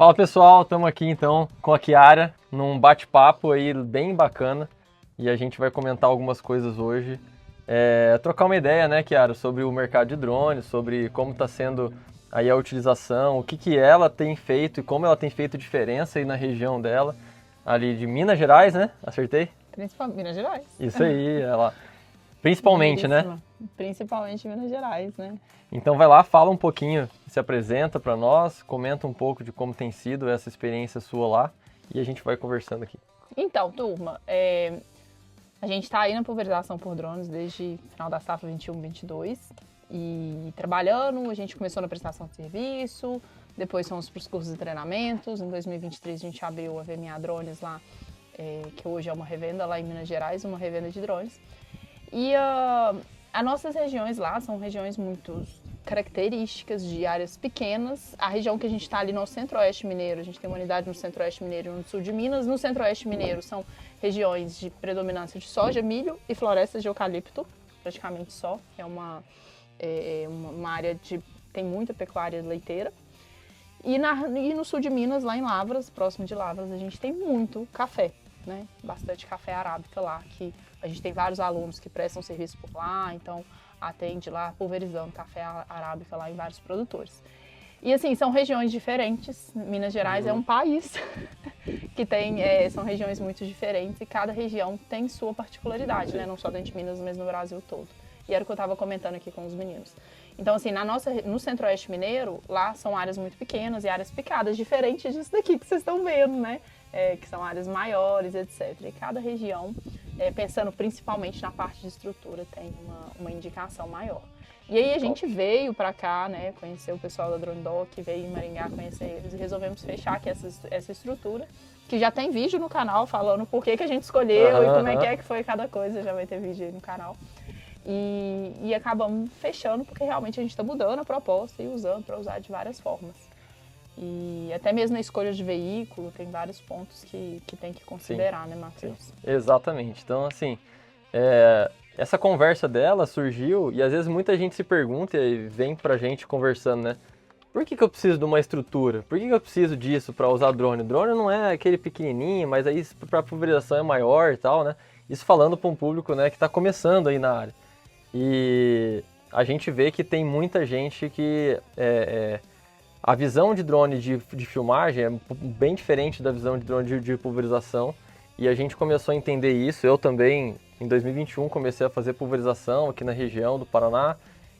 Fala pessoal, estamos aqui então com a Chiara num bate-papo aí bem bacana e a gente vai comentar algumas coisas hoje. Trocar uma ideia, né, Chiara, sobre o mercado de drones, sobre como está sendo aí a utilização, o que ela tem feito e como ela tem feito diferença aí na região dela, ali de Minas Gerais, né? Acertei? Principalmente Minas Gerais. Isso aí, ela. Principalmente, né? Principalmente Minas Gerais, né? Então vai lá, fala um pouquinho, se apresenta para nós, comenta um pouco de como tem sido essa experiência sua lá e a gente vai conversando aqui. Então, turma, a gente está aí na pulverização por drones desde o final da safra 21-22 e trabalhando, a gente começou na prestação de serviço, depois fomos para os cursos e treinamentos, em 2023 a gente abriu a VMA Drones lá, que hoje é uma revenda lá em Minas Gerais, uma revenda de drones. E as nossas regiões lá são regiões muito características de áreas pequenas. A região que a gente está ali no Centro-Oeste Mineiro, a gente tem uma unidade no Centro-Oeste Mineiro e no Sul de Minas. No Centro-Oeste Mineiro são regiões de predominância de soja, milho e florestas de eucalipto, praticamente só. É uma área de tem muita pecuária leiteira. E no Sul de Minas, lá em Lavras, próximo de Lavras, a gente tem muito café, né? Bastante café arábica lá, que a gente tem vários alunos que prestam serviço por lá, então atende lá pulverizando café arábica lá em vários produtores. E assim, são regiões diferentes. Minas Gerais é um país que tem, são regiões muito diferentes e cada região tem sua particularidade, né? Não só dentro de Minas, mas no Brasil todo. E era o que eu estava comentando aqui com os meninos. Então, assim, no Centro-Oeste Mineiro, lá são áreas muito pequenas e áreas picadas, diferente disso daqui que vocês estão vendo, né? Que são áreas maiores, etc. E cada região, pensando principalmente na parte de estrutura, tem uma indicação maior. E aí a gente veio para cá, né, conhecer o pessoal da Drone Doc, veio em Maringá conhecer eles e resolvemos fechar aqui essa estrutura, que já tem vídeo no canal falando por que a gente escolheu e como é que foi cada coisa, já vai ter vídeo aí no canal. E acabamos fechando porque realmente a gente está mudando a proposta e usando para usar de várias formas. E até mesmo na escolha de veículo, tem vários pontos que tem que considerar, né, Matheus? Sim, exatamente. Então, assim, essa conversa dela surgiu e às vezes muita gente se pergunta e vem pra gente conversando, né? Por que eu preciso de uma estrutura? Por que eu preciso disso para usar drone? Drone não é aquele pequenininho, mas aí para pulverização é maior e tal, né? Isso falando para um público, né, que está começando aí na área. E a gente vê que tem muita gente que a visão de drone de filmagem é bem diferente da visão de drone de pulverização e a gente começou a entender isso. Eu também, em 2021, comecei a fazer pulverização aqui na região do Paraná,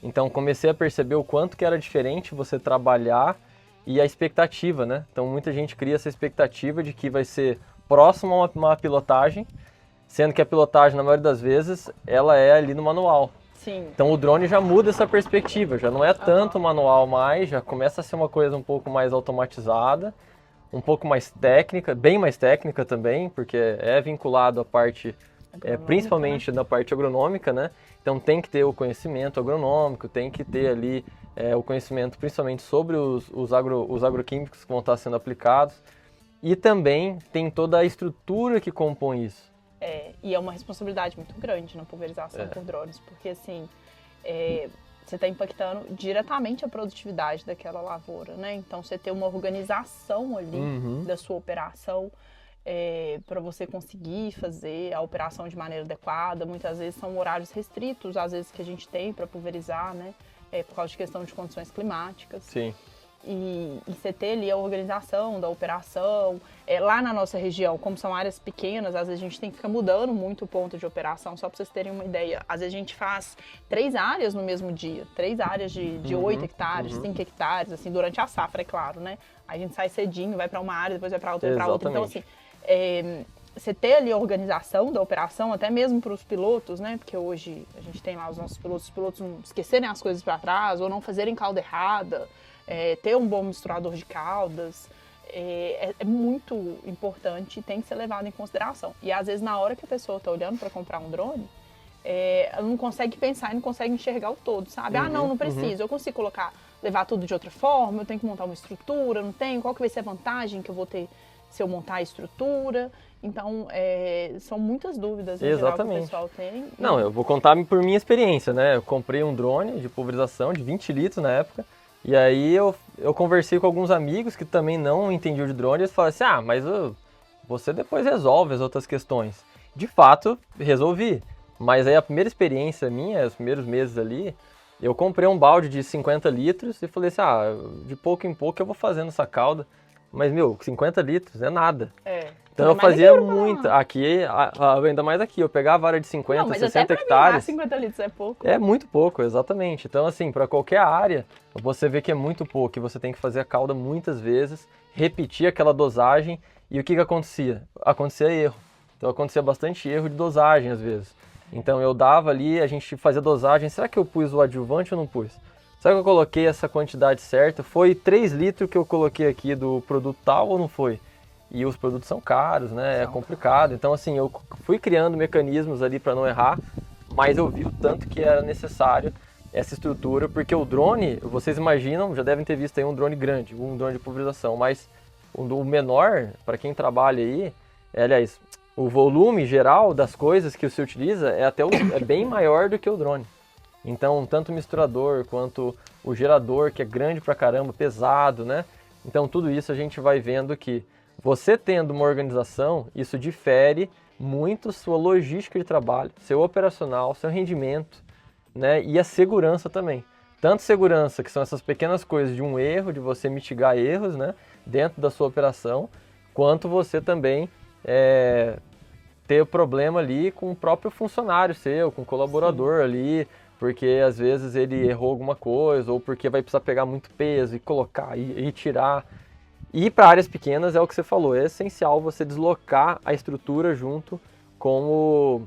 então comecei a perceber o quanto que era diferente você trabalhar e a expectativa, né? Então muita gente cria essa expectativa de que vai ser próximo a uma pilotagem, sendo que a pilotagem, na maioria das vezes, ela é ali no manual. Sim. Então o drone já muda essa perspectiva, já não é tanto manual mais, já começa a ser uma coisa um pouco mais automatizada, um pouco mais técnica, bem mais técnica também, porque é vinculado à parte, principalmente na parte agronômica, né? Então tem que ter o conhecimento agronômico, tem que ter ali o conhecimento principalmente sobre os agroquímicos que vão estar sendo aplicados e também tem toda a estrutura que compõe isso. E é uma responsabilidade muito grande na pulverização por drones, porque assim, você está impactando diretamente a produtividade daquela lavoura, né? Então você ter uma organização ali da sua operação para você conseguir fazer a operação de maneira adequada. Muitas vezes são horários restritos, às vezes que a gente tem para pulverizar, né? Por causa de questão de condições climáticas. Sim. E você ter ali a organização da operação. Lá na nossa região, como são áreas pequenas, às vezes a gente tem que ficar mudando muito o ponto de operação, só para vocês terem uma ideia. Às vezes a gente faz 3 áreas no mesmo dia, 3 áreas de 8 hectares, 5 hectares, assim, durante a safra, é claro, né? Aí a gente sai cedinho, vai para uma área, depois vai para outra, vai para outra. Então, assim, você ter ali a organização da operação, até mesmo para os pilotos, né? Porque hoje a gente tem lá os nossos pilotos não esquecerem as coisas para trás ou não fazerem calda errada. Ter um bom misturador de caldas é muito importante e tem que ser levado em consideração. E às vezes na hora que a pessoa está olhando para comprar um drone, ela não consegue pensar e não consegue enxergar o todo, sabe? Não preciso, eu consigo levar tudo de outra forma, eu tenho que montar uma estrutura, não tenho, qual que vai ser a vantagem que eu vou ter se eu montar a estrutura? Então, são muitas dúvidas em geral que o pessoal tem. Não, eu vou contar por minha experiência, né? Eu comprei um drone de pulverização de 20 litros na época, E aí eu conversei com alguns amigos que também não entendiam de drone, e eles falaram assim, mas você depois resolve as outras questões. De fato, resolvi. Mas aí a primeira experiência minha, os primeiros meses ali, eu comprei um balde de 50 litros e falei assim, de pouco em pouco eu vou fazendo essa cauda. Mas, 50 litros é nada. Então eu fazia muito. Aqui, ainda mais aqui, eu pegava a área de 50, não, mas 60 até hectares. 50 litros é pouco. É muito pouco, exatamente. Então, assim, para qualquer área, você vê que é muito pouco e você tem que fazer a cauda muitas vezes, repetir aquela dosagem. E o que acontecia? Acontecia erro. Então acontecia bastante erro de dosagem às vezes. Então eu dava ali, a gente fazia dosagem, será que eu pus o adjuvante ou não pus? Será que eu coloquei essa quantidade certa? Foi 3 litros que eu coloquei aqui do produto tal ou não foi? E os produtos são caros, né? É complicado. Então assim, eu fui criando mecanismos ali para não errar, mas eu vi o tanto que era necessário essa estrutura, porque o drone, vocês imaginam, já devem ter visto aí um drone grande, um drone de pulverização, mas o menor, para quem trabalha aí, aliás, o volume geral das coisas que você utiliza é bem maior do que o drone. Então, tanto o misturador quanto o gerador, que é grande pra caramba, pesado, né? Então, tudo isso a gente vai vendo que você tendo uma organização, isso difere muito sua logística de trabalho, seu operacional, seu rendimento, né? E a segurança também. Tanto segurança, que são essas pequenas coisas de um erro, de você mitigar erros, né? Dentro da sua operação, quanto você também ter o problema ali com o próprio funcionário seu, com o colaborador ali, porque às vezes ele errou alguma coisa, ou porque vai precisar pegar muito peso e colocar e tirar. E para áreas pequenas é o que você falou, é essencial você deslocar a estrutura junto com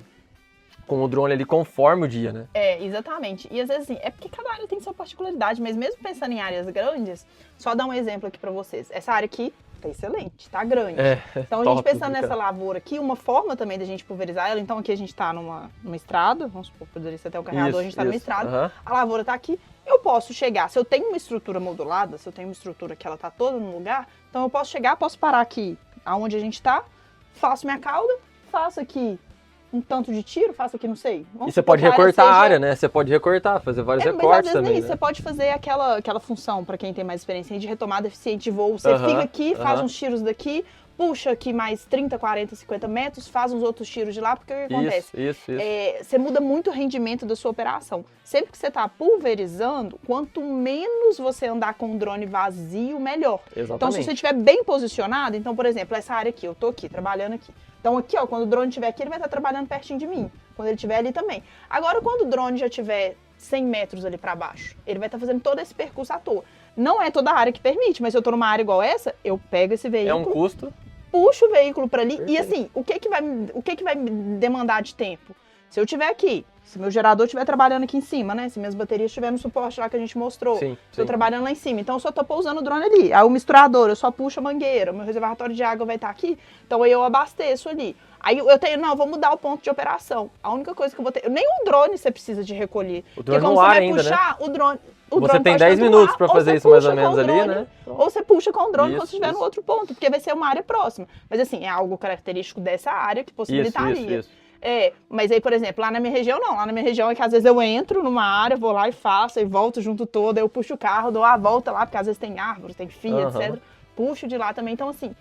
o drone ali conforme o dia, né? Exatamente. E às vezes assim, é porque cada área tem sua particularidade, mas mesmo pensando em áreas grandes, só dar um exemplo aqui para vocês. Essa área aqui tá excelente, tá grande. Então a gente pensando nessa lavoura aqui, uma forma também da gente pulverizar ela, então aqui a gente tá numa estrada, vamos supor, poderia ser até o carregador, a gente tá numa estrada, a lavoura tá aqui, eu posso chegar, se eu tenho uma estrutura modulada, se eu tenho uma estrutura que ela tá toda no lugar, então eu posso chegar, posso parar aqui aonde a gente tá, faço minha cauda, faço aqui um tanto de tiro, faço aqui, não sei. E você pode recortar a área, né? Você pode recortar, fazer vários recortes também, né? Você pode fazer aquela função, para quem tem mais experiência, de retomada eficiente de voo. Você fica aqui, faz uns tiros daqui, puxa aqui mais 30, 40, 50 metros, faz uns outros tiros de lá, porque o que acontece? Isso. Você muda muito o rendimento da sua operação. Sempre que você está pulverizando, quanto menos você andar com o drone vazio, melhor. Exatamente. Então, se você estiver bem posicionado, então, por exemplo, essa área aqui, eu tô aqui, trabalhando aqui. Então aqui, ó, quando o drone estiver aqui, ele vai estar trabalhando pertinho de mim. Quando ele estiver ali também. Agora, quando o drone já estiver 100 metros ali para baixo, ele vai estar fazendo todo esse percurso à toa. Não é toda a área que permite, mas se eu tô numa área igual essa, eu pego esse veículo... É um custo. Puxo o veículo para ali. Perfeito. E assim, o que que vai me demandar de tempo? Se eu estiver aqui, se meu gerador estiver trabalhando aqui em cima, né? Se minhas baterias estiverem no suporte lá que a gente mostrou. Sim. Estou trabalhando lá em cima. Então, eu só estou pousando o drone ali. Aí o misturador, eu só puxo a mangueira. O meu reservatório de água vai estar aqui. Então, aí eu abasteço ali. Aí eu vou mudar o ponto de operação. A única coisa que eu vou ter... Nem um drone você precisa de recolher. O drone porque no como ar você vai ainda, puxar, né? o drone... Você tem 10 minutos para fazer isso mais ou menos ali, né? Ou você puxa com o drone Isso, quando estiver no outro ponto, porque vai ser uma área próxima. Mas assim, é algo característico dessa área que possibilitaria. Isso. Mas aí, por exemplo, lá na minha região não. Lá na minha região é que às vezes eu entro numa área, vou lá e faço, e volto junto todo, aí eu puxo o carro, dou a volta lá, porque às vezes tem árvores, tem fio, etc. Puxo de lá também. Então, assim,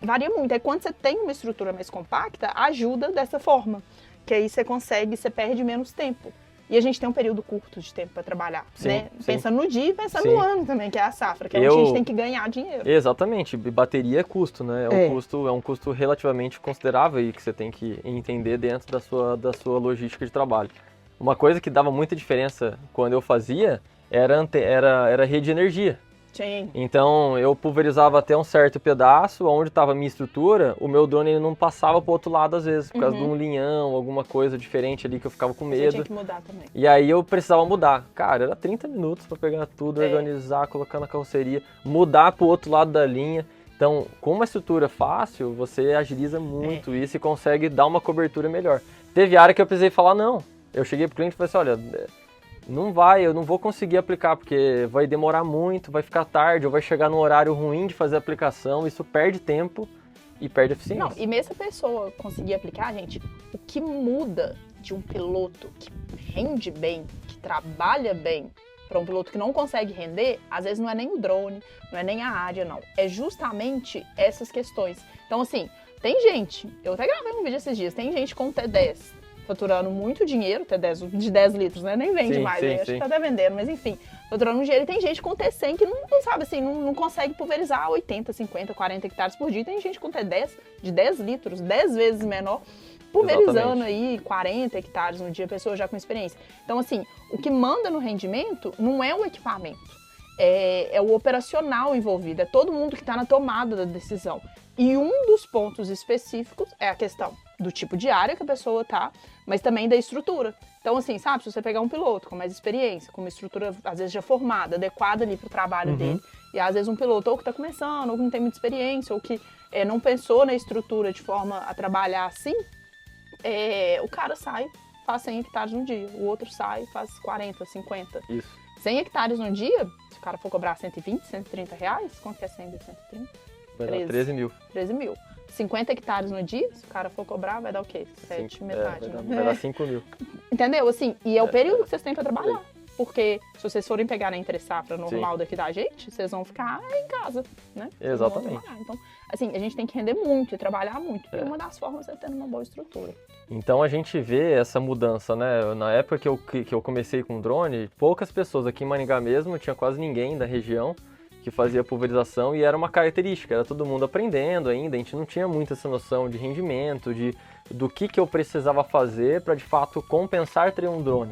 varia muito. Aí quando você tem uma estrutura mais compacta, ajuda dessa forma. Que aí você perde menos tempo. E a gente tem um período curto de tempo para trabalhar, né? Pensando no dia e pensando no ano também, que é a safra, que é onde a gente tem que ganhar dinheiro. Exatamente. Bateria é custo, né? É um custo relativamente considerável e que você tem que entender dentro da sua logística de trabalho. Uma coisa que dava muita diferença quando eu fazia era rede de energia. Sim. Então, eu pulverizava até um certo pedaço, onde estava a minha estrutura, o meu drone ele não passava para o outro lado às vezes, por causa de um linhão, alguma coisa diferente ali que eu ficava com medo. Você tinha que mudar também. E aí eu precisava mudar. Cara, era 30 minutos para pegar tudo, organizar, colocar na carroceria, mudar para o outro lado da linha. Então, com uma estrutura fácil, você agiliza muito isso e consegue dar uma cobertura melhor. Teve área que eu precisei falar não. Eu cheguei pro cliente e falei assim, olha... eu não vou conseguir aplicar, porque vai demorar muito, vai ficar tarde, ou vai chegar num horário ruim de fazer a aplicação, isso perde tempo e perde eficiência. Não, e mesmo a pessoa conseguir aplicar, gente, o que muda de um piloto que rende bem, que trabalha bem, para um piloto que não consegue render, às vezes não é nem o drone, não é nem a área, não. É justamente essas questões. Então, assim, tem gente, eu até gravei um vídeo esses dias, tem gente com T10 faturando muito dinheiro, T10 de 10 litros, né? Nem vende mais, né? Acho que tá até vendendo, mas enfim, faturando dinheiro. E tem gente com T100 que não sabe, assim, não consegue pulverizar 80, 50, 40 hectares por dia. Tem gente com T10 de 10 litros, 10 vezes menor, pulverizando aí 40 hectares no dia, pessoa já com experiência. Então, assim, o que manda no rendimento não é o equipamento, é o operacional envolvido, é todo mundo que está na tomada da decisão. E um dos pontos específicos é a questão do tipo de área que a pessoa tá, mas também da estrutura. Então, assim, sabe, se você pegar um piloto com mais experiência, com uma estrutura, às vezes, já formada, adequada ali pro trabalho dele, e às vezes um piloto ou que tá começando, ou que não tem muita experiência, ou que não pensou na estrutura de forma a trabalhar assim, o cara sai, faz 100 hectares no dia, o outro sai, faz 40, 50. Isso. 100 hectares no dia, se o cara for cobrar 120, 130 reais, quanto que é 100 vezes 130? Vai dar 13 mil. 13 mil. 50 hectares no dia, se o cara for cobrar, vai dar o quê? 7, metade, né? Vai dar 5 mil. Entendeu? Assim, e é o período que vocês têm pra trabalhar. Porque se vocês forem pegar na entre-safra normal daqui da gente, vocês vão ficar em casa, né? Exatamente. Então, assim, a gente tem que render muito e trabalhar muito. E uma das formas é tendo uma boa estrutura. Então a gente vê essa mudança, né? Na época que eu comecei com drone, poucas pessoas aqui em Maringá mesmo, tinha quase ninguém da região que fazia pulverização e era uma característica, era todo mundo aprendendo ainda, a gente não tinha muito essa noção de rendimento, do que eu precisava fazer para de fato compensar ter um drone,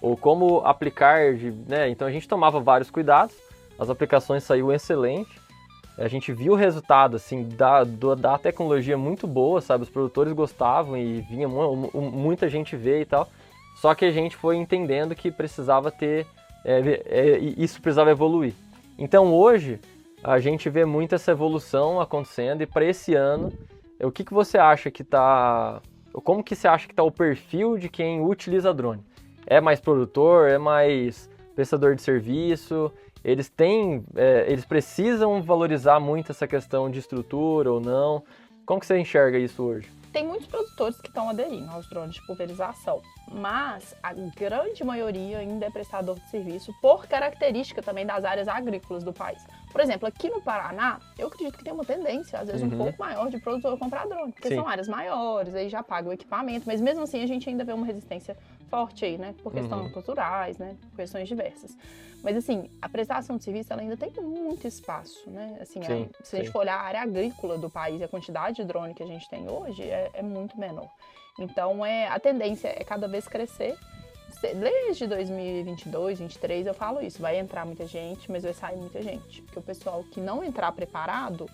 ou como aplicar, né? Então a gente tomava vários cuidados, as aplicações saíram excelentes, a gente viu o resultado assim, da tecnologia muito boa, sabe? Os produtores gostavam e vinha muita gente ver e tal, só que a gente foi entendendo que precisava ter, isso precisava evoluir. Então hoje a gente vê muito essa evolução acontecendo e para esse ano, o que você acha que tá... Como que você acha que está o perfil de quem utiliza drone? É mais produtor? É mais prestador de serviço? Eles precisam valorizar muito essa questão de estrutura ou não? Como que você enxerga isso hoje? Tem muitos produtores que estão aderindo aos drones de pulverização, mas a grande maioria ainda é prestador de serviço por característica também das áreas agrícolas do país. Por exemplo, aqui no Paraná, eu acredito que tem uma tendência, às vezes um pouco maior, de produtor comprar drone, porque são áreas maiores, aí já paga o equipamento, mas mesmo assim a gente ainda vê uma resistência forte aí, né, por questões culturais, né, por questões diversas. Mas assim, a prestação de serviço ela ainda tem muito espaço, né, assim, se a gente for olhar a área agrícola do país, a quantidade de drone que a gente tem hoje é muito menor. Então, a tendência é cada vez crescer. Desde 2022, 2023, eu falo isso. Vai entrar muita gente, mas vai sair muita gente. Porque o pessoal que não entrar preparado,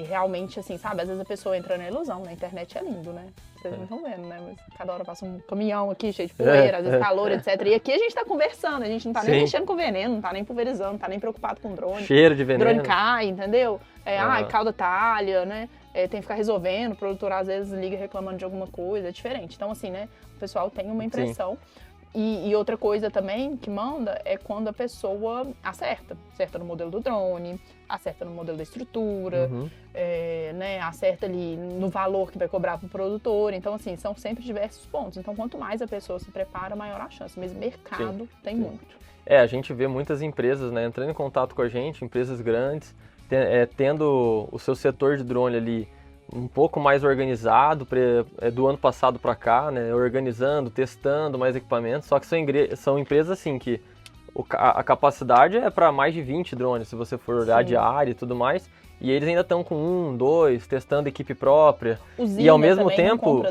realmente, assim, sabe? Às vezes a pessoa entra na ilusão. Na internet é lindo, né? Vocês não estão vendo, né? Mas cada hora passa um caminhão aqui cheio de poeira, às vezes calor, etc. E aqui a gente tá conversando. A gente não tá nem mexendo com veneno, não tá nem pulverizando, não tá nem preocupado com drone. Cheiro de veneno. Drone cai, entendeu? Cauda talha, né? Tem que ficar resolvendo, o produtor às vezes liga reclamando de alguma coisa, é diferente. Então, assim, né, o pessoal tem uma impressão. E outra coisa também que manda é quando a pessoa acerta no modelo do drone, acerta no modelo da estrutura, né, acerta ali no valor que vai cobrar para o produtor. Então, assim, são sempre diversos pontos. Então, quanto mais a pessoa se prepara, maior a chance. Mas mercado tem muito. A gente vê muitas empresas, né, entrando em contato com a gente, empresas grandes, tendo o seu setor de drone ali um pouco mais organizado do ano passado para cá, né, organizando, testando mais equipamentos, só que são empresas assim que a capacidade é para mais de 20 drones, se você for olhar de área e tudo mais, e eles ainda estão com 1, 2, testando equipe própria, e ao mesmo tempo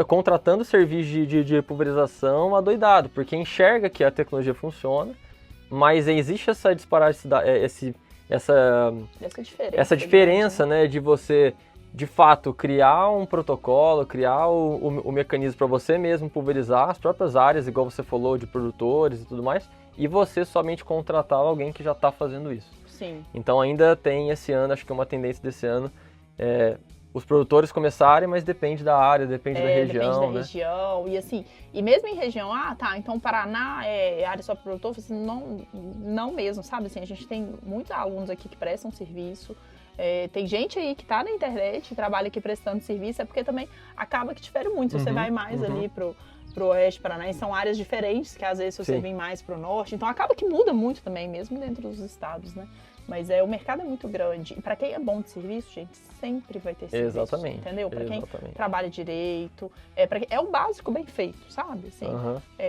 contratando serviço de pulverização adoidado, porque enxerga que a tecnologia funciona, mas existe essa disparidade, essa diferença, né, de você de fato criar um protocolo, criar o mecanismo para você mesmo pulverizar as próprias áreas, igual você falou, de produtores e tudo mais, e você somente contratar alguém que já está fazendo isso. Sim. Então ainda tem esse ano, acho que é uma tendência desse ano, os produtores começarem, mas depende da área, depende da região. Depende da região, e assim, e mesmo em região, então Paraná é área só para produtor, assim, não mesmo, sabe, assim, a gente tem muitos alunos aqui que prestam serviço, tem gente aí que tá na internet, trabalha aqui prestando serviço, é porque também acaba que difere muito, se você vai mais ali pro Oeste Paranaense, são áreas diferentes, que às vezes você vem mais pro Norte, então acaba que muda muito também, mesmo dentro dos estados, né? Mas o mercado é muito grande. E para quem é bom de serviço, gente, sempre vai ter serviço. Exatamente. Entendeu? Para quem trabalha direito, é o básico bem feito, sabe? Assim,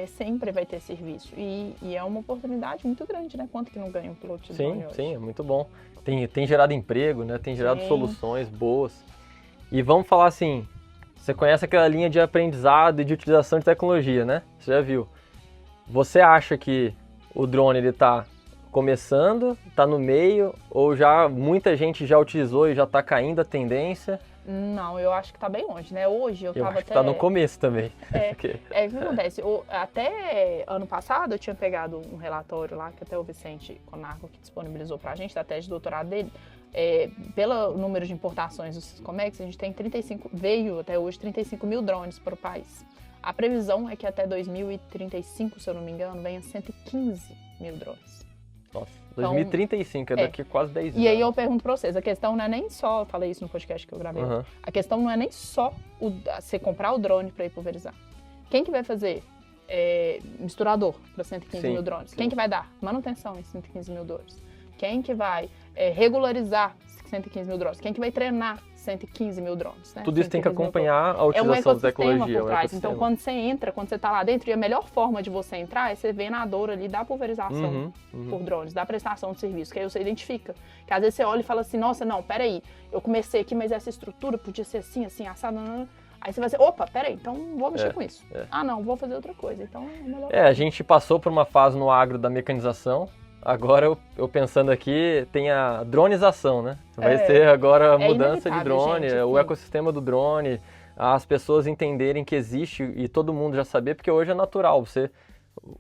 sempre vai ter serviço. E é uma oportunidade muito grande, né? Quanto que não ganha um piloto de drone hoje? Sim, é muito bom. Tem gerado emprego, né? Tem gerado soluções boas. E vamos falar assim, você conhece aquela linha de aprendizado e de utilização de tecnologia, né? Você já viu. Você acha que o drone, ele tá começando, tá no meio, ou já muita gente já utilizou e já tá caindo a tendência? Não, eu acho que tá bem longe, né? Hoje eu tava acho até... que tá no começo também. O que acontece? Até ano passado eu tinha pegado um relatório lá, que até o Vicente Conarco que disponibilizou pra gente, da tese de doutorado dele. Pelo número de importações dos Siscomex, a gente tem veio até hoje 35 mil drones para o país. A previsão é que até 2035, se eu não me engano, venha 115 mil drones. Nossa, 2035, daqui a quase 10 anos. E aí eu pergunto pra vocês, a questão não é nem só, eu falei isso no podcast que eu gravei, a questão não é nem só você comprar o drone para ir pulverizar. Quem que vai fazer misturador para 115 mil drones? Quem que vai dar manutenção em 115 mil drones? Quem que vai regularizar 115 mil drones? Quem que vai treinar 115 mil drones? Né? Tudo isso tem que acompanhar a utilização da tecnologia. Por trás. Então, quando você entra, quando você está lá dentro, e a melhor forma de você entrar é você ver na dor ali da pulverização por drones, da prestação de serviço, que aí você identifica. Que às vezes você olha e fala assim, nossa, não, peraí, eu comecei aqui, mas essa estrutura podia ser assim, assim, assado, Aí você vai dizer, opa, peraí, então vou mexer com isso. Ah, não, vou fazer outra coisa. Então é melhor. A gente passou por uma fase no agro da mecanização. Agora, eu pensando aqui, tem a dronização, né? Vai ser agora a mudança de drone, gente, o ecossistema do drone, as pessoas entenderem que existe e todo mundo já saber, porque hoje é natural.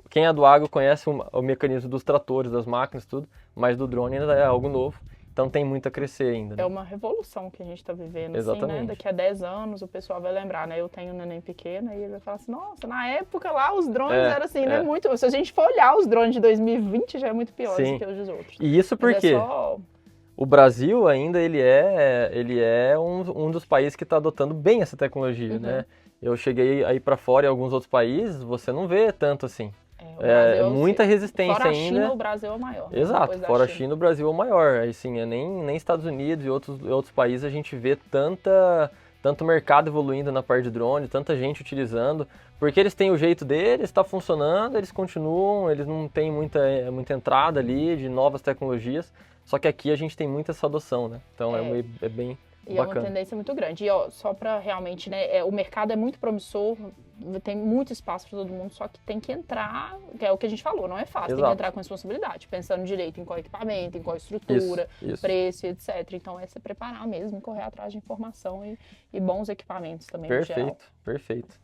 Quem é do agro conhece o mecanismo dos tratores, das máquinas, tudo, mas do drone ainda é algo novo. Então tem muito a crescer ainda. Né? É uma revolução que a gente está vivendo. Exatamente. Assim, né? Daqui a 10 anos o pessoal vai lembrar, né? Eu tenho um neném pequeno e ele vai falar assim, nossa, na época lá os drones eram assim, né? Muito. Se a gente for olhar os drones de 2020 já é muito pior do que os dos outros. E isso porque o Brasil ainda ele é um dos países que está adotando bem essa tecnologia, né? Eu cheguei aí para fora em alguns outros países, você não vê tanto assim. Muita resistência fora ainda. Fora a China, o Brasil é o maior. Exato, fora a China, o Brasil é o maior. Assim, nem Estados Unidos e outros países a gente vê tanto mercado evoluindo na parte de drone, tanta gente utilizando, porque eles têm o jeito deles, está funcionando, eles continuam, eles não têm muita entrada ali de novas tecnologias, só que aqui a gente tem muita essa adoção, né? Então é bem e bacana. É uma tendência muito grande. E só para realmente, né, o mercado é muito promissor, tem muito espaço para todo mundo, só que tem que entrar, que é o que a gente falou, não é fácil, tem que entrar com responsabilidade, pensando direito em qual equipamento, em qual estrutura, preço, etc. Então é se preparar mesmo, correr atrás de informação e bons equipamentos também. Perfeito.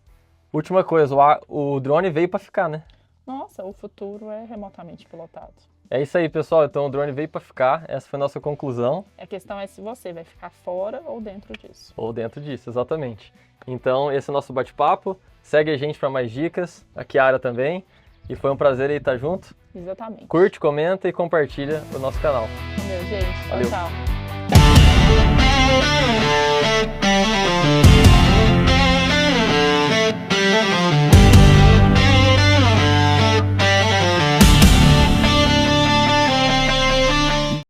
Última coisa, o drone veio para ficar, né? Nossa, o futuro é remotamente pilotado. É isso aí, pessoal. Então o drone veio para ficar. Essa foi a nossa conclusão. A questão é se você vai ficar fora ou dentro disso. Ou dentro disso, exatamente. Então esse é o nosso bate-papo. Segue a gente para mais dicas. A Kiara também. E foi um prazer aí estar junto. Exatamente. Curte, comenta e compartilha o nosso canal. Meu gente. Valeu. Tchau.